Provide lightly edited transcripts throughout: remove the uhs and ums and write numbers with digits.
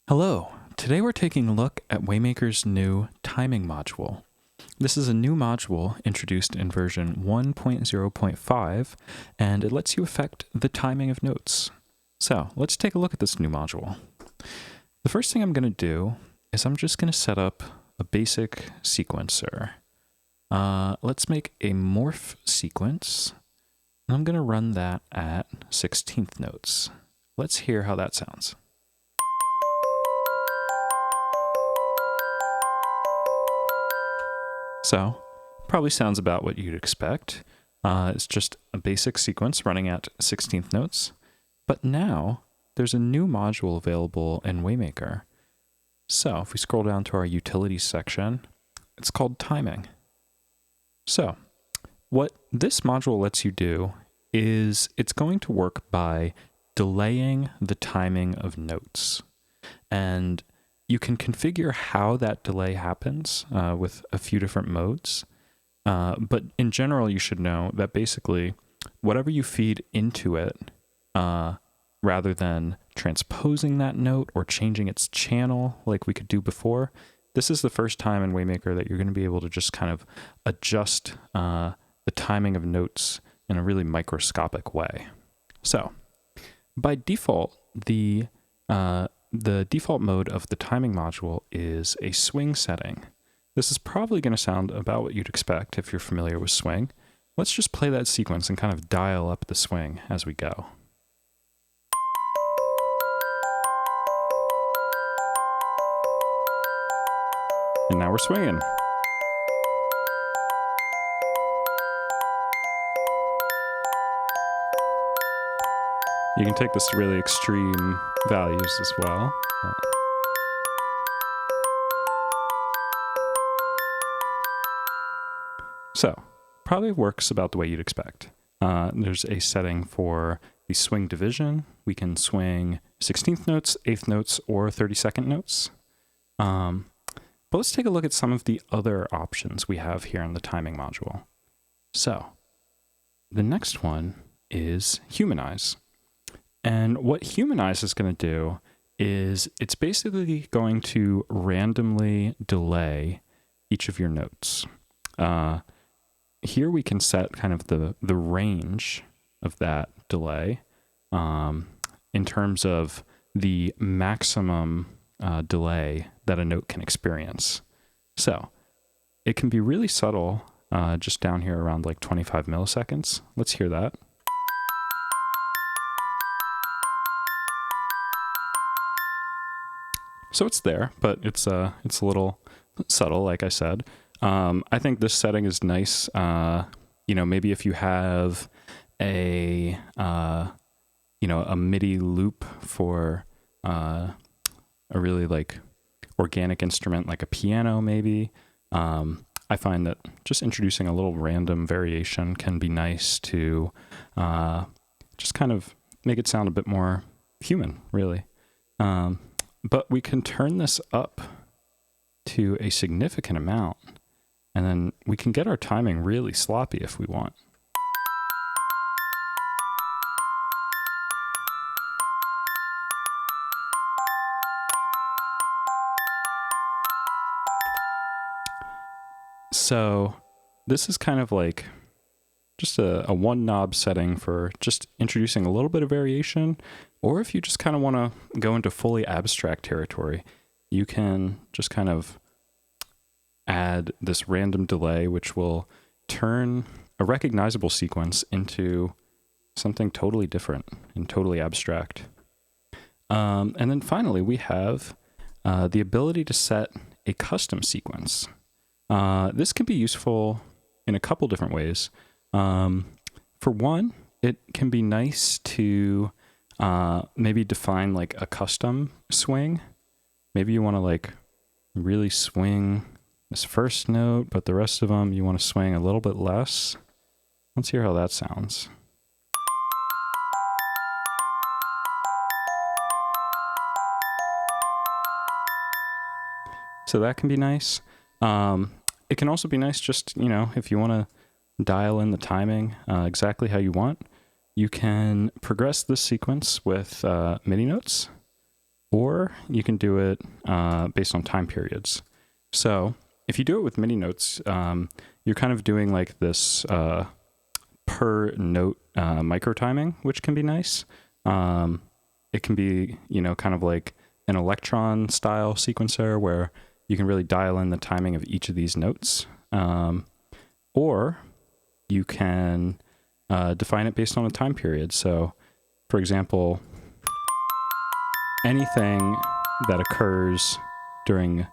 Hello, today we're taking a look at Waymaker's new timing module. This is a new module introduced in version 1.0.5, and it lets you affect the timing of notes. So let's take a look at this new module. The first thing I'm going to do is I'm just going to set up a basic sequencer. Let's make a morph sequence, and I'm going to run that at 16th notes. Let's hear how that sounds. So, probably sounds about what you'd expect. It's just a basic sequence running at 16th notes. But now, there's a new module available in Waymaker. So, if we scroll down to our utilities section, it's called timing. So, what this module lets you do is it's going to work by delaying the timing of notes. And you can configure how that delay happens with a few different modes. But in general, you should know that basically whatever you feed into it, rather than transposing that note or changing its channel like we could do before, this is the first time in Waymaker that you're going to be able to just kind of adjust the timing of notes in a really microscopic way. So by default, the default mode of the timing module is a swing setting. This is probably going to sound about what you'd expect if you're familiar with swing. Let's just play that sequence and kind of dial up the swing as we go. And now we're swinging. You can take this to really extreme values as well. So, probably works about the way you'd expect. There's a setting for the swing division. We can swing 16th notes, 8th notes, or 32nd notes. But let's take a look at some of the other options we have here in the timing module. So, the next one is humanize. And what humanize is going to do is it's basically going to randomly delay each of your notes. Here we can set kind of the range of that delay in terms of the maximum delay that a note can experience. So it can be really subtle, just down here around like 25 milliseconds. Let's hear that. So it's there, but it's a little subtle, like I said. I think this setting is nice. Maybe if you have a MIDI loop for a really like organic instrument, like a piano, maybe. I find that just introducing a little random variation can be nice to just kind of make it sound a bit more human, really. But we can turn this up to a significant amount, and then we can get our timing really sloppy if we want. So this is kind of like just a one knob setting for just introducing a little bit of variation. Or if you just kind of want to go into fully abstract territory, you can just kind of add this random delay, which will turn a recognizable sequence into something totally different and totally abstract. And then finally, we have the ability to set a custom sequence. This can be useful in a couple different ways. For one, it can be nice to maybe define like a custom swing. Maybe you want to like really swing this first note, but the rest of them you want to swing a little bit less. Let's hear how that sounds. So that can be nice. It can also be nice just, if you want to dial in the timing exactly how you want. You can progress this sequence with MIDI notes. or you can do it based on time periods. So if you do it with MIDI notes, you're kind of doing like this per note micro timing, which can be nice. It can be, kind of like an electron style sequencer where you can really dial in the timing of each of these notes. Or you can define it based on a time period. So, for example, anything that occurs during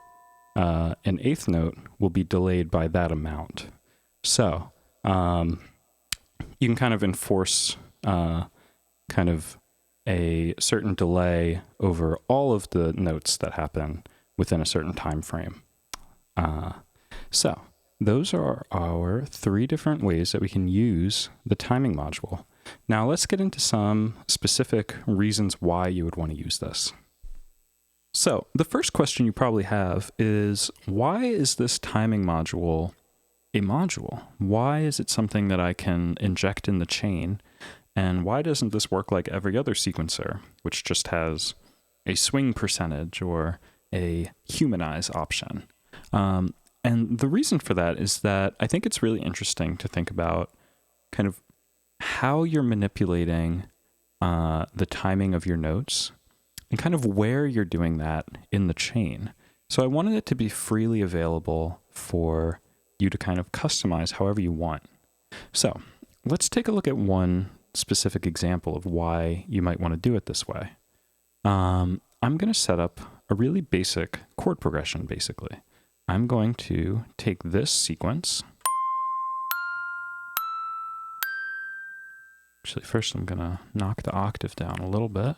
an eighth note will be delayed by that amount. So, you can kind of enforce kind of a certain delay over all of the notes that happen within a certain time frame. So those are our 3 different ways that we can use the timing module. Now let's get into some specific reasons why you would want to use this. So the first question you probably have is, why is this timing module a module? Why is it something that I can inject in the chain? And why doesn't this work like every other sequencer, which just has a swing percentage or a humanize option? And the reason for that is that I think it's really interesting to think about kind of how you're manipulating the timing of your notes and kind of where you're doing that in the chain. So I wanted it to be freely available for you to kind of customize however you want. So let's take a look at one specific example of why you might want to do it this way. I'm going to set up a really basic chord progression, basically. I'm going to take this sequence. Actually, first I'm going to knock the octave down a little bit.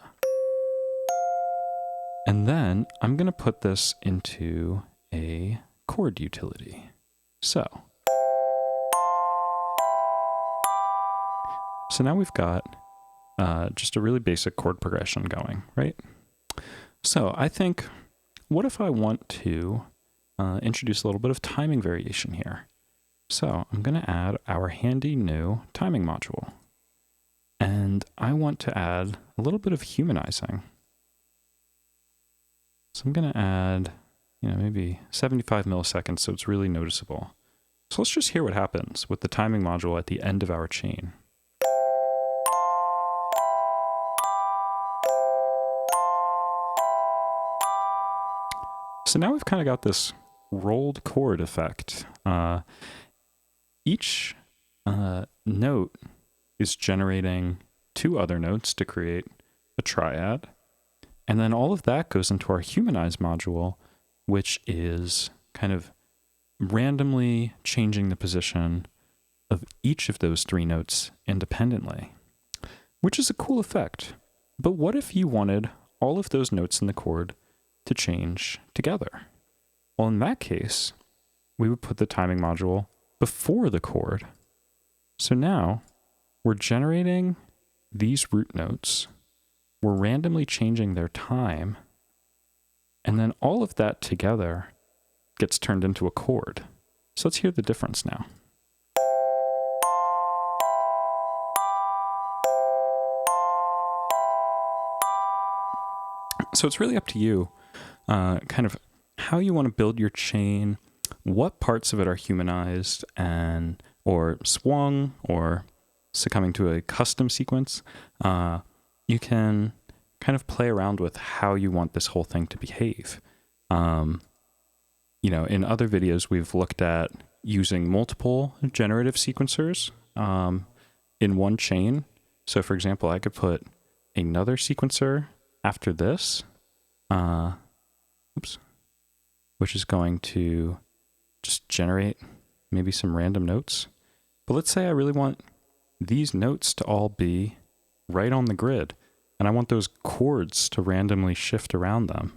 And then I'm going to put this into a chord utility. So now we've got just a really basic chord progression going, right? So I think, what if I want to introduce a little bit of timing variation here? So I'm going to add our handy new timing module. And I want to add a little bit of humanizing. So I'm going to add, maybe 75 milliseconds so it's really noticeable. So let's just hear what happens with the timing module at the end of our chain. So now we've kind of got this rolled chord effect. Each note is generating 2 other notes to create a triad. And then all of that goes into our humanize module, which is kind of randomly changing the position of each of those 3 notes independently, which is a cool effect. But what if you wanted all of those notes in the chord to change together? Well, in that case, we would put the timing module before the chord. So now we're generating these root notes, we're randomly changing their time, and then all of that together gets turned into a chord. So let's hear the difference now. So it's really up to you, kind of how you want to build your chain, what parts of it are humanized and or swung or succumbing to a custom sequence. You can kind of play around with how you want this whole thing to behave. In other videos, we've looked at using multiple generative sequencers in one chain. So for example, I could put another sequencer after this, which is going to just generate maybe some random notes. But let's say I really want these notes to all be right on the grid, and I want those chords to randomly shift around them.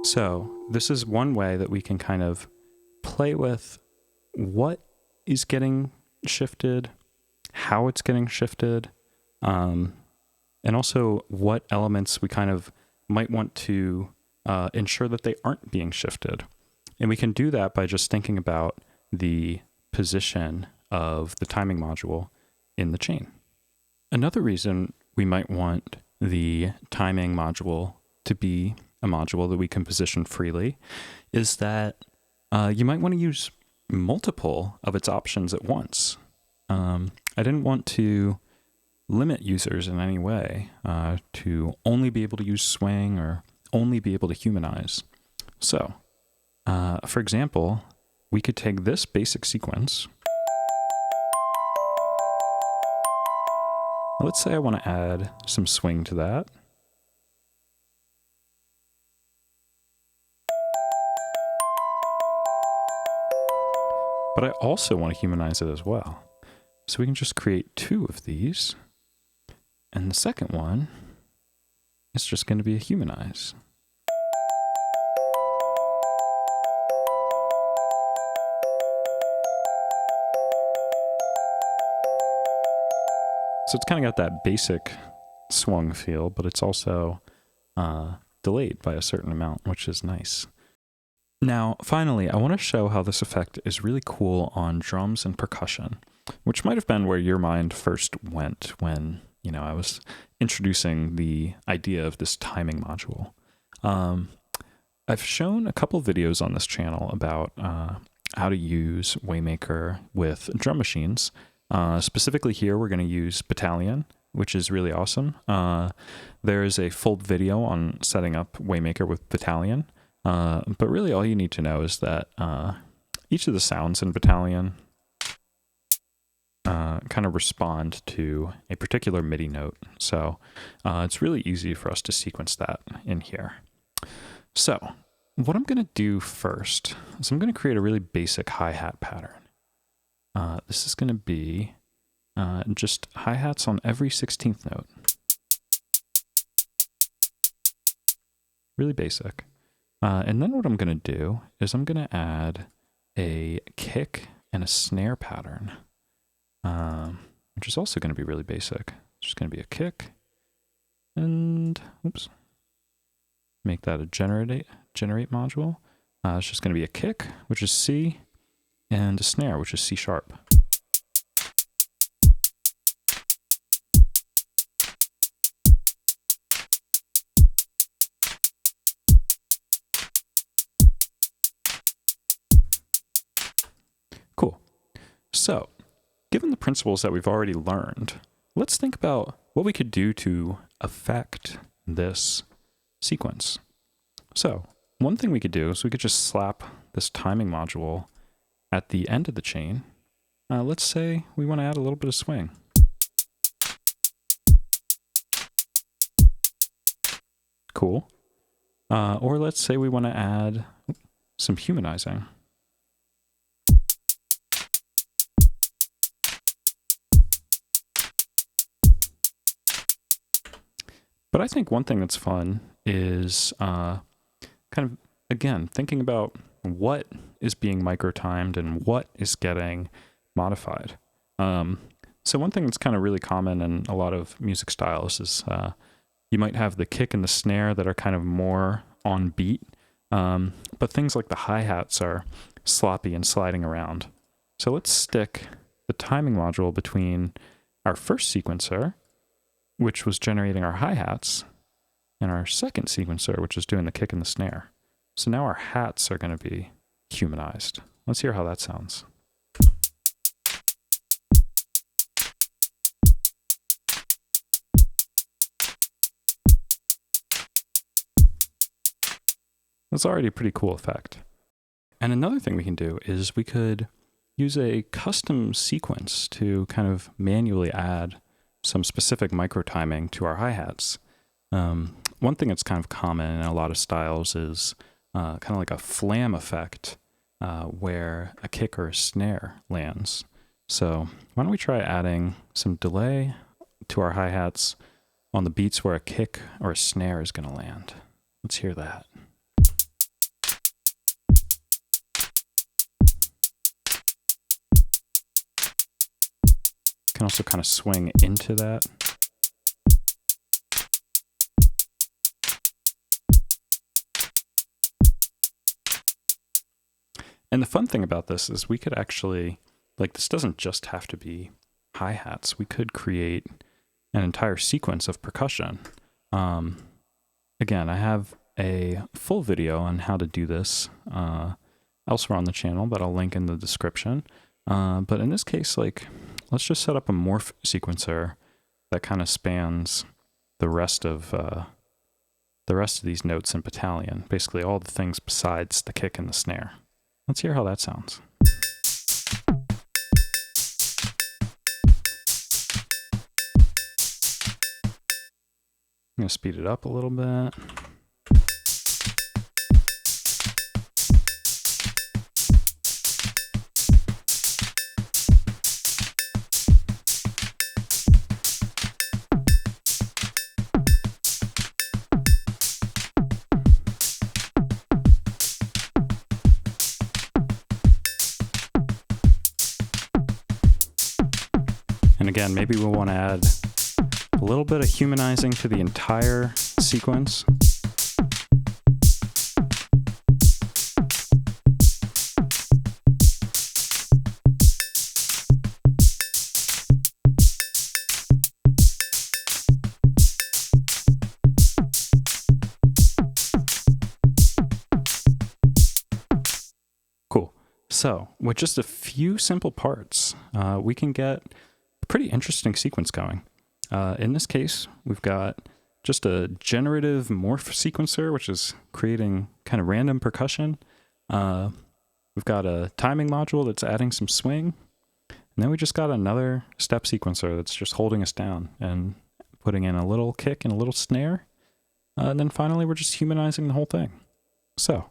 So this is one way that we can kind of play with what is getting shifted, how it's getting shifted, and also what elements we kind of might want to ensure that they aren't being shifted. And we can do that by just thinking about the position of the timing module in the chain. Another reason we might want the timing module to be a module that we can position freely is that you might want to use multiple of its options at once. I didn't want to limit users in any way to only be able to use swing or only be able to humanize. So, for example, we could take this basic sequence. Let's say I want to add some swing to that. But I also want to humanize it as well. So we can just create two of these. And the second one is just going to be a humanize. So it's kind of got that basic swung feel, but it's also delayed by a certain amount, which is nice. Now, finally, I want to show how this effect is really cool on drums and percussion, which might have been where your mind first went when, I was introducing the idea of this timing module. I've shown a couple videos on this channel about how to use Waymaker with drum machines. Specifically here, we're going to use Battalion, which is really awesome. There is a full video on setting up Waymaker with Battalion. But really all you need to know is that each of the sounds in Battalion kind of respond to a particular MIDI note. So it's really easy for us to sequence that in here. So what I'm going to do first is I'm going to create a really basic hi-hat pattern. This is going to be just hi-hats on every 16th note. Really basic. And then what I'm going to do is I'm going to add a kick and a snare pattern, which is also going to be really basic. It's just going to be a kick and, oops, make that a generate module. It's just going to be a kick, which is C, and a snare, which is C sharp. Cool. So, given the principles that we've already learned, let's think about what we could do to affect this sequence. So, one thing we could do is we could just slap this timing module at the end of the chain. Let's say we want to add a little bit of swing. Cool. Or let's say we want to add some humanizing. But I think one thing that's fun is kind of, again, thinking about what is being micro-timed and what is getting modified. So one thing that's kind of really common in a lot of music styles is you might have the kick and the snare that are kind of more on beat, but things like the hi-hats are sloppy and sliding around. So let's stick the timing module between our first sequencer, which was generating our hi-hats, and our second sequencer, which is doing the kick and the snare. So now our hats are going to be humanized. Let's hear how that sounds. That's already a pretty cool effect. And another thing we can do is we could use a custom sequence to kind of manually add some specific micro timing to our hi-hats. One thing that's kind of common in a lot of styles is kind of like a flam effect where a kick or a snare lands. So why don't we try adding some delay to our hi-hats on the beats where a kick or a snare is going to land. Let's hear that. Can also kind of swing into that. And the fun thing about this is we could actually like this doesn't just have to be hi-hats. We could create an entire sequence of percussion. Again, I have a full video on how to do this elsewhere on the channel that I'll link in the description. But in this case, like, let's just set up a morph sequencer that kind of spans the rest of these notes in battalion, basically all the things besides the kick and the snare. Let's hear how that sounds. I'm going to speed it up a little bit. And again, maybe we'll want to add a little bit of humanizing to the entire sequence. Cool. So with just a few simple parts, we can get a pretty interesting sequence going. In this case, we've got just a generative morph sequencer, which is creating kind of random percussion. We've got a timing module that's adding some swing. And then we just got another step sequencer that's just holding us down and putting in a little kick and a little snare. And then finally, we're just humanizing the whole thing. So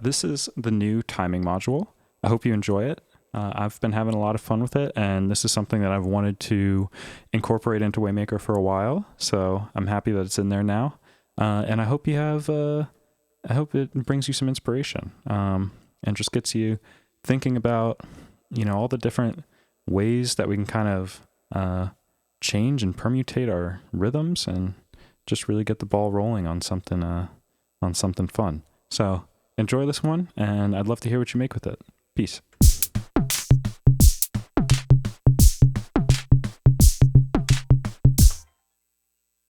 this is the new timing module. I hope you enjoy it. I've been having a lot of fun with it, and this is something that I've wanted to incorporate into Waymaker for a while, so I'm happy that it's in there now. And I hope you have, I hope it brings you some inspiration, and just gets you thinking about, you know, all the different ways that we can kind of change and permutate our rhythms and just really get the ball rolling on something fun. So enjoy this one, and I'd love to hear what you make with it. Peace.